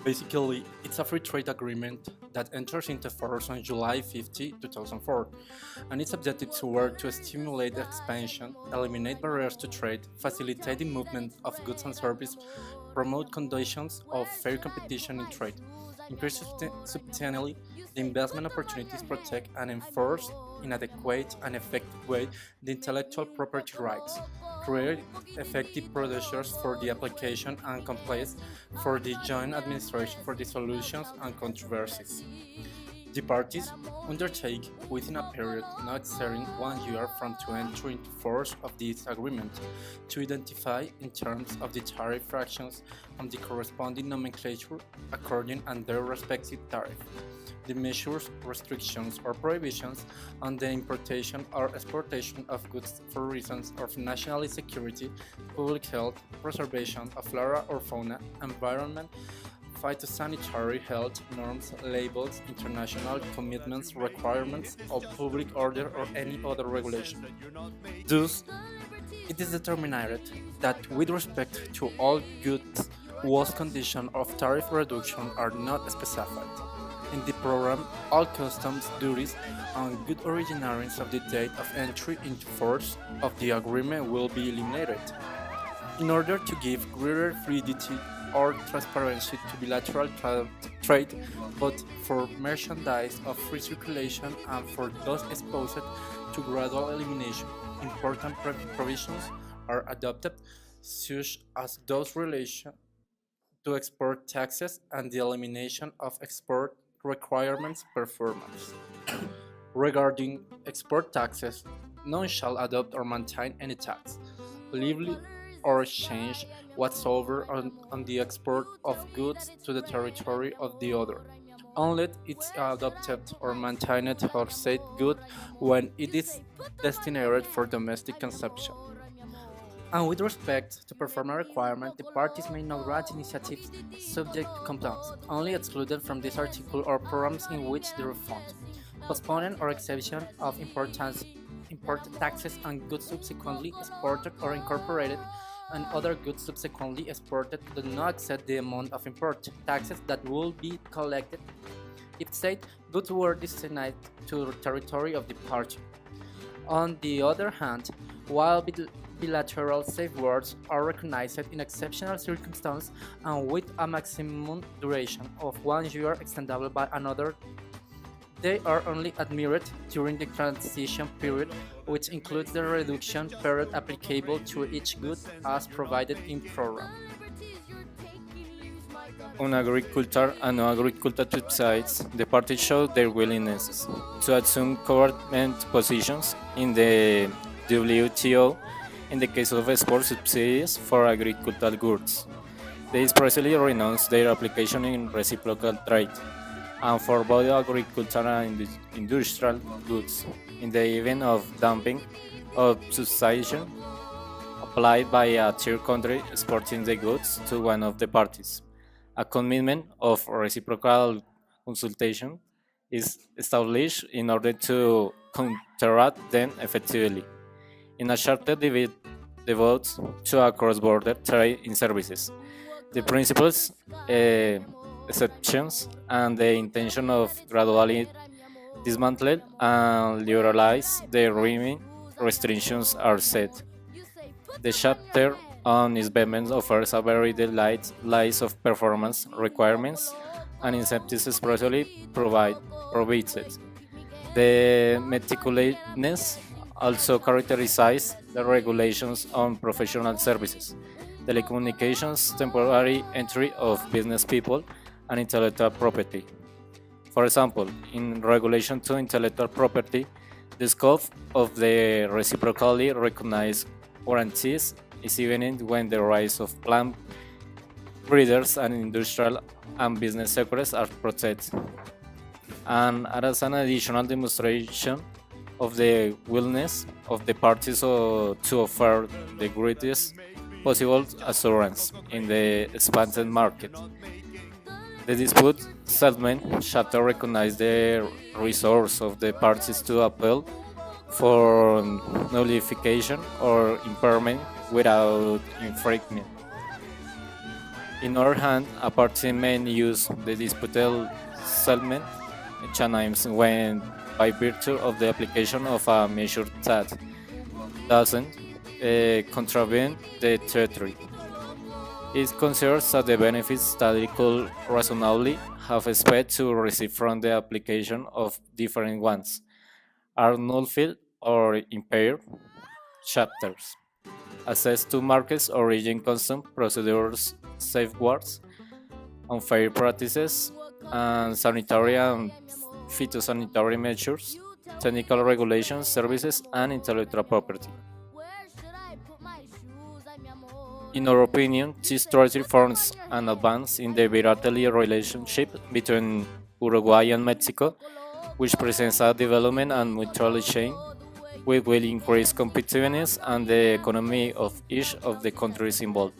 Basically, it's a free trade agreement that enters into force on July 20, 2004, and its objectives were to stimulate expansion, eliminate barriers to trade, facilitate the movement of goods and services, promote conditions of fair competition in trade, increase substantially the investment opportunities, protect and enforce in adequate and effective way the intellectual property rights, create effective procedures for the application and compliance for the joint administration for the solutions and controversies. The parties undertake within a period not exceeding 1 year from the entry into force of this agreement to identify in terms of the tariff fractions and the corresponding nomenclature according and their respective tariff. The measures, restrictions, or prohibitions on the importation or exportation of goods for reasons of national security, public health, preservation of flora or fauna, environment, phytosanitary health norms, labels, international commitments, requirements of public order, or any other regulation. Thus, it is determined that with respect to all goods, whose conditions of tariff reduction are not specified. In the program, all customs duties on goods originating of the date of entry into force of the agreement will be eliminated. In order to give greater fluidity or transparency to bilateral trade, both for merchandise of free circulation and for those exposed to gradual elimination, important provisions are adopted, such as those related to export taxes and the elimination of export requirements performance. Regarding export taxes, none shall adopt or maintain any tax, levied or exchange whatsoever on the export of goods to the territory of the other, unless it's adopted or maintained or said good when it is destined for domestic consumption. And with respect to performance requirement, the parties may not grant initiatives subject to compliance, only excluded from this article or programs in which the refund, postponement or exemption of imported taxes on goods subsequently exported or incorporated and other goods subsequently exported do not exceed the amount of import taxes that will be collected if said goods were destined to the territory of the party. On the other hand, while bilateral safeguards are recognized in exceptional circumstances and with a maximum duration of 1 year extendable by another, they are only admitted during the transition period, which includes the reduction period applicable to each good as provided in program. On agriculture and non-agriculture sides, the parties showed their willingness to assume government positions in the WTO in the case of export subsidies for agricultural goods. They expressly renounced their application in reciprocal trade and for both agricultural and industrial goods in the event of dumping of substitution applied by a third country exporting the goods to one of the parties. A commitment of reciprocal consultation is established in order to counteract them effectively. In a charter devotes to a cross-border trade in services, the principles, exceptions, and the intention of gradually dismantle and liberalize the remaining restrictions are set. The chapter on investment offers a very delight list of performance requirements and incentives expressly provides it. The meticulousness also characterizes the regulations on professional services, telecommunications, temporary entry of business people, and intellectual property. For example, in Regulation to Intellectual Property, the scope of the reciprocally recognized warranties is evident when the rights of plant breeders and industrial and business secrets are protected. And as an additional demonstration of the willingness of the parties to offer the greatest possible assurance in the expanded market. The dispute settlement chapter recognized the resource of the parties to appeal for nullification or impairment without infringement. In other hand, a party may use the disputed settlement mechanism when, by virtue of the application of a measure that doesn't contravene the territory. It considers that the benefits that it could reasonably have expected to receive from the application of different ones are nullified or impaired. Chapters: access to markets, origin, custom, procedures, safeguards, unfair practices, and sanitary and phytosanitary measures, technical regulations, services, and intellectual property. In our opinion, this strategy forms an advance in the bilateral relationship between Uruguay and Mexico, which presents a development and mutual chain which will increase competitiveness and the economy of each of the countries involved.